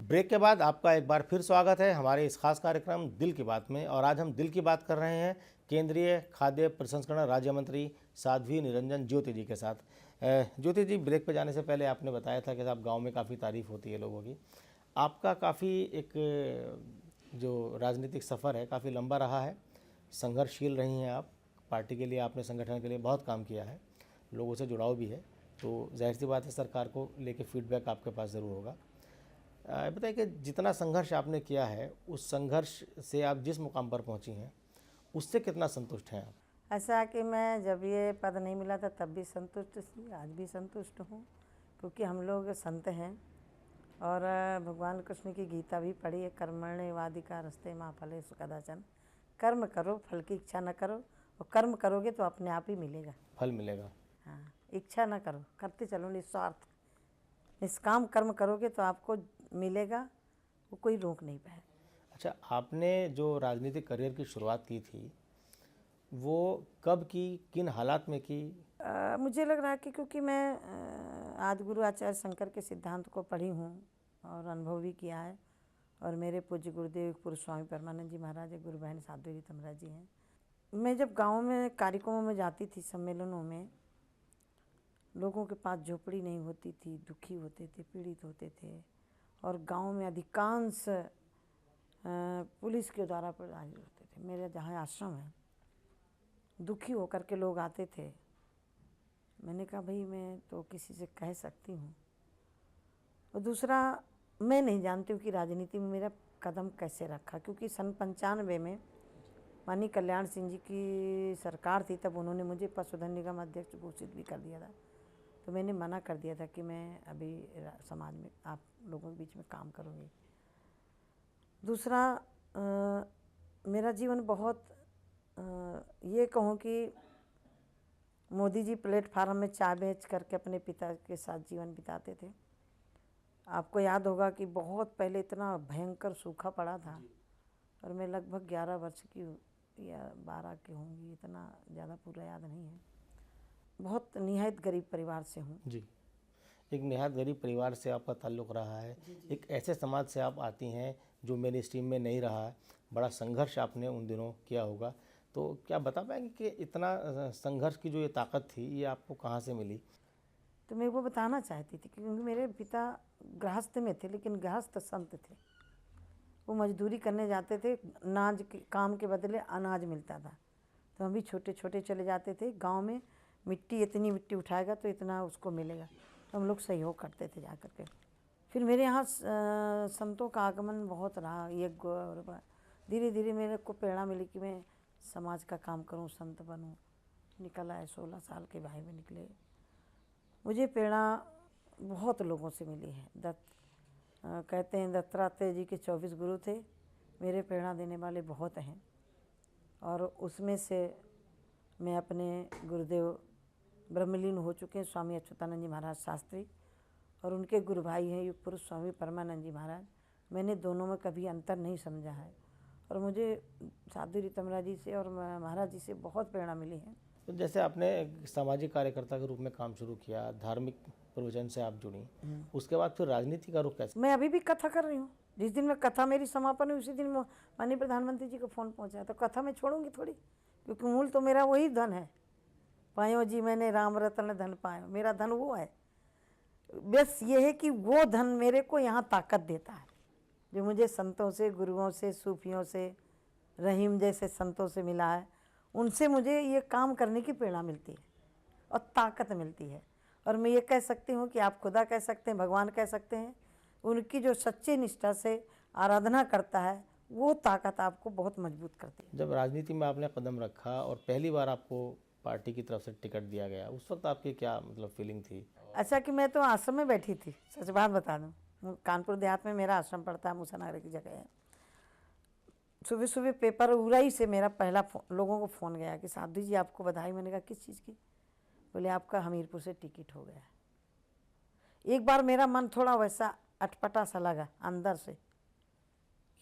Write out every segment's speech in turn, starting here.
Break के बाद आपका एक बार फिर स्वागत है हमारे इस खास कार्यक्रम दिल की बात में। और आज हम दिल की बात कर रहे हैं केंद्रीय खाद्य प्रसंस्करण राज्य मंत्री साध्वी निरंजन ज्योति जी के साथ। ज्योति जी, ब्रेक पे जाने से पहले आपने बताया था कि आप गांव में काफ़ी तारीफ होती है लोगों की। आपका काफ़ी एक जो राजनीतिक सफ़र है काफ़ी लंबा रहा है, संघर्षशील रही हैं आप। पार्टी के लिए आपने, संगठन के लिए बहुत काम किया है, लोगों से जुड़ाव भी है, तो जाहिर सी बात है सरकार को लेके फीडबैक आपके पास ज़रूर होगा। बताइए कि जितना संघर्ष आपने किया है, उस संघर्ष से आप जिस मुकाम पर पहुंची हैं उससे कितना संतुष्ट हैं आप? ऐसा कि मैं जब ये पद नहीं मिला था तब भी संतुष्ट थी, आज भी संतुष्ट हूँ, क्योंकि हम लोग संत हैं और भगवान कृष्ण की गीता भी पढ़ी है, कर्मण्येवाधिकारस्ते मा फलेषु कदाचन। कर्म करो, फल की इच्छा न करो, और कर्म करोगे तो अपने आप ही मिलेगा, फल मिलेगा। हाँ, इच्छा न करो, करते चलो निस्वार्थ, निष्काम कर्म करोगे तो आपको मिलेगा, वो कोई रोक नहीं पाए। अच्छा, आपने जो राजनीतिक करियर की शुरुआत की थी वो कब की, किन हालात में की? मुझे लग रहा है कि क्योंकि मैं आदि गुरु आचार्य शंकर के सिद्धांत को पढ़ी हूँ और अनुभव भी किया है, और मेरे पूज्य गुरुदेव पुरुष स्वामी परमानंद जी महाराज, गुरु बहन साध्वी रीतमरा जी हैं। मैं जब गाँव में कार्यक्रमों में जाती थी, सम्मेलनों में, लोगों के पास झोपड़ी नहीं होती थी, दुखी होते थे, पीड़ित होते थे, और गांव में अधिकांश पुलिस के द्वारा प्रभावित होते थे। मेरे जहाँ आश्रम है, दुखी होकर के लोग आते थे। मैंने कहा भाई मैं तो किसी से कह सकती हूँ, और दूसरा मैं नहीं जानती हूँ कि राजनीति में मेरा कदम कैसे रखा, क्योंकि सन 95 में माननीय कल्याण सिंह जी की सरकार थी, तब उन्होंने मुझे पशुधन निगम अध्यक्ष घोषित भी कर दिया था। तो मैंने मना कर दिया था कि मैं अभी समाज में आप लोगों के बीच में काम करूँगी। दूसरा मेरा जीवन बहुत ये कहूँ कि मोदी जी प्लेटफार्म में चाय बेच करके अपने पिता के साथ जीवन बिताते थे। आपको याद होगा कि बहुत पहले इतना भयंकर सूखा पड़ा था, और मैं लगभग 11 वर्ष की या 12 की होंगी, इतना ज़्यादा पूरा याद नहीं है। बहुत निहायत गरीब परिवार से हूँ जी, एक निहायत गरीब परिवार से आपका ताल्लुक़ रहा है। एक ऐसे समाज से आप आती हैं जो मेन स्ट्रीम में नहीं रहा है, बड़ा संघर्ष आपने उन दिनों किया होगा। तो क्या बता पाएंगे कि इतना संघर्ष की जो ये ताकत थी ये आपको कहाँ से मिली? तो मैं वो बताना चाहती थी, क्योंकि मेरे पिता गृहस्थ में थे, लेकिन गृहस्थ संत थे। वो मजदूरी करने जाते थे, अनाज के काम के बदले अनाज मिलता था, तो हम भी छोटे छोटे चले जाते थे। गांव में मिट्टी, इतनी मिट्टी उठाएगा तो इतना उसको मिलेगा, तो हम लोग सहयोग करते थे जा कर के। फिर मेरे यहाँ संतों का आगमन बहुत रहा, यज्ञ, और धीरे धीरे मेरे को प्रेरणा मिली कि मैं समाज का काम करूं, संत बनूं। निकल आए, 16 साल के भाई में निकले। मुझे प्रेरणा बहुत लोगों से मिली है। कहते हैं दत्तात्रेय जी के 24 गुरु थे, मेरे प्रेरणा देने वाले बहुत हैं, और उसमें से मैं अपने गुरुदेव ब्रह्मलीन हो चुके हैं स्वामी अच्युतानंद जी महाराज शास्त्री, और उनके गुरु भाई हैं युग पुरुष स्वामी परमानंद जी महाराज। मैंने दोनों में कभी अंतर नहीं समझा है, और मुझे साध्वी रीतमरा जी से और महाराज जी से बहुत प्रेरणा मिली है। तो जैसे आपने एक सामाजिक कार्यकर्ता के रूप में काम शुरू किया, धार्मिक प्रवचन से आप जुड़ी, उसके बाद फिर राजनीति का रुख कैसे? मैं अभी भी कथा कर रही हूँ। जिस दिन में कथा मेरी समापन हुई उसी दिन माननीय प्रधानमंत्री जी को फ़ोन पहुँचा, तो कथा मैं छोड़ूंगी थोड़ी, क्योंकि मूल तो मेरा वही धन है। पायो जी मैंने राम रतन धन पायो, मेरा धन वो है। बस ये है कि वो धन मेरे को यहाँ ताकत देता है, जो मुझे संतों से, गुरुओं से, सूफियों से, रहीम जैसे संतों से मिला है। उनसे मुझे ये काम करने की प्रेरणा मिलती है और ताकत मिलती है। और मैं ये कह सकती हूँ कि आप खुदा कह सकते हैं, भगवान कह सकते हैं, उनकी जो सच्ची निष्ठा से आराधना करता है वो ताकत आपको बहुत मजबूत करती है। जब राजनीति में आपने कदम रखा और पहली बार आपको पार्टी की तरफ से टिकट दिया गया, उस वक्त आपकी क्या मतलब फीलिंग थी? अच्छा कि मैं तो आश्रम में बैठी थी, सच बात बता दूँ। कानपुर देहात में मेरा आश्रम पड़ता है, मूसानगर की जगह है। सुबह सुबह पेपर उड़ाई से मेरा पहला लोगों को फ़ोन गया कि साध्वी जी आपको बधाई। मैंने कहा किस चीज़ की? बोले आपका हमीरपुर से टिकट हो गया। एक बार मेरा मन थोड़ा वैसा अटपटा सा लगा अंदर से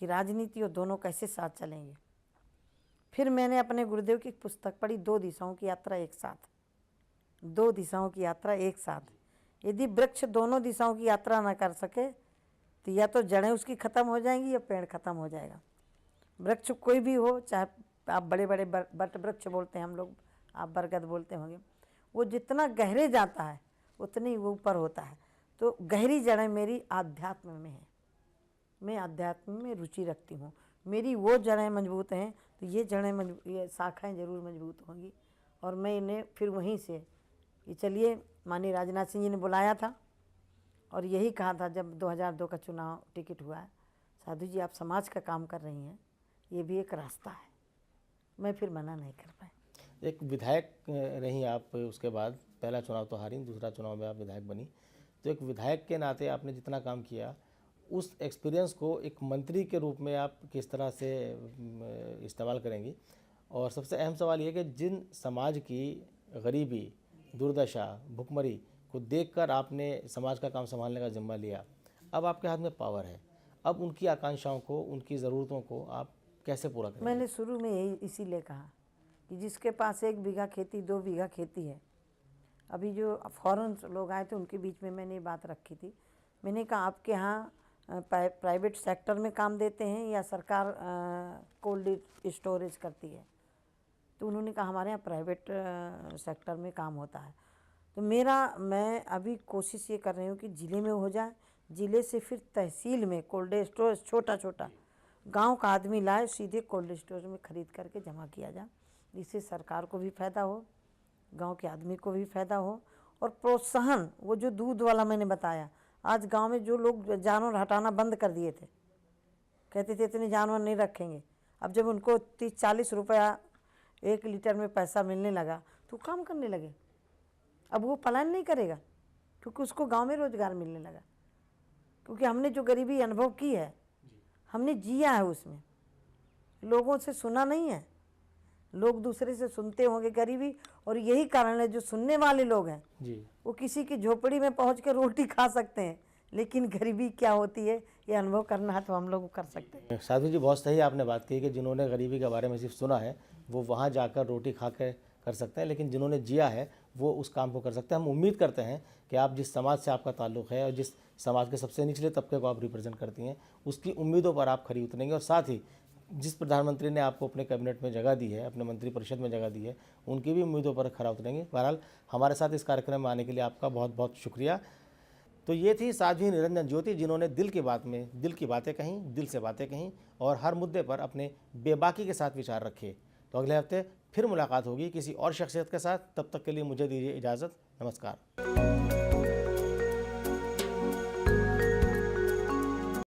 कि राजनीति और दोनों कैसे साथ चलेंगे। फिर मैंने अपने गुरुदेव की पुस्तक पढ़ी, 2 दिशाओं की यात्रा एक साथ। 2 दिशाओं की यात्रा एक साथ। यदि वृक्ष दोनों दिशाओं की यात्रा ना कर सके तो या तो जड़ें उसकी ख़त्म हो जाएंगी या पेड़ ख़त्म हो जाएगा। वृक्ष कोई भी हो, चाहे आप बड़े बड़े बट वृक्ष बोलते हैं हम लोग, आप बरगद बोलते होंगे, वो जितना गहरे जाता है उतनी वो ऊपर होता है। तो गहरी जड़ें मेरी आध्यात्म में है, मैं अध्यात्म में रुचि रखती हूँ। मेरी वो जड़ें मजबूत हैं तो ये जड़ें ये शाखाएँ ज़रूर मजबूत होंगी। और मैं इन्हें फिर वहीं से कि चलिए, माननीय राजनाथ सिंह जी ने बुलाया था और यही कहा था जब 2002 का चुनाव टिकट हुआ है, साधु जी आप समाज का काम कर रही हैं, ये भी एक रास्ता है। मैं फिर मना नहीं कर पाई। एक विधायक रही आप, उसके बाद पहला चुनाव तो हारी, दूसरा चुनाव में आप विधायक बनी। तो एक विधायक के नाते आपने जितना काम किया, उस एक्सपीरियंस को एक मंत्री के रूप में आप किस तरह से इस्तेमाल करेंगी? और सबसे अहम सवाल ये कि जिन समाज की गरीबी, दुर्दशा, भुखमरी को देखकर आपने समाज का काम संभालने का जिम्मा लिया, अब आपके हाथ में पावर है, अब उनकी आकांक्षाओं को, उनकी ज़रूरतों को आप कैसे पूरा करेंगे? मैंने शुरू में यही इसीलिए कहा कि जिसके पास 1 बीघा खेती, 2 बीघा खेती है, अभी जो फॉरेन लोग आए थे उनके बीच में मैंने ये बात रखी थी। मैंने कहा आपके यहाँ प्राइवेट सेक्टर में काम देते हैं या सरकार कोल्ड स्टोरेज करती है? तो उन्होंने कहा हमारे यहाँ प्राइवेट सेक्टर में काम होता है। तो मैं अभी कोशिश ये कर रही हूँ कि ज़िले में हो जाए, ज़िले से फिर तहसील में कोल्ड स्टोरेज छोटा छोटा गांव का आदमी लाए, सीधे कोल्ड स्टोरेज में ख़रीद करके जमा किया जाए, जिससे सरकार को भी फ़ायदा हो, गांव के आदमी को भी फ़ायदा हो। और प्रोत्साहन, वो जो दूध वाला मैंने बताया, आज गांव में जो लोग जानवर हटाना बंद कर दिए थे, कहते थे इतने जानवर नहीं रखेंगे, अब जब उनको 30-40 रुपया 1 लीटर में पैसा मिलने लगा तो काम करने लगे। अब वो पलायन नहीं करेगा क्योंकि उसको गांव में रोज़गार मिलने लगा, क्योंकि हमने जो गरीबी अनुभव की है, हमने जिया है, उसमें लोगों से सुना नहीं है। लोग दूसरे से सुनते होंगे गरीबी, और यही कारण है जो सुनने वाले लोग हैं जी, वो किसी की झोपड़ी में पहुंच कर रोटी खा सकते हैं, लेकिन गरीबी क्या होती है ये अनुभव करना है तो हम लोग कर सकते हैं। साधु जी बहुत सही आपने बात की कि जिन्होंने गरीबी के बारे में सिर्फ सुना है वो वहाँ जाकर रोटी खा के कर सकते हैं, लेकिन जिन्होंने जिया है वो उस काम को कर सकते हैं। हम उम्मीद करते हैं कि आप जिस समाज से आपका ताल्लुक़ है और जिस समाज के सबसे निचले तबके को आप रिप्रेजेंट करती हैं, उसकी उम्मीदों पर आप खरी उतरेंगे। और साथ ही जिस प्रधानमंत्री ने आपको अपने कैबिनेट में जगह दी है, अपने मंत्रिपरिषद में जगह दी है, उनकी भी उम्मीदों पर खरा उतरेंगे। बहरहाल हमारे साथ इस कार्यक्रम में आने के लिए आपका बहुत बहुत शुक्रिया। तो ये थी साध्वी निरंजन ज्योति, जिन्होंने दिल की बात में दिल की बातें कहीं, दिल से बातें कहीं और हर मुद्दे पर अपने बेबाकी के साथ विचार रखे। तो अगले हफ्ते फिर मुलाकात होगी किसी और शख्सियत के साथ। तब तक के लिए मुझे दीजिए इजाज़त। नमस्कार।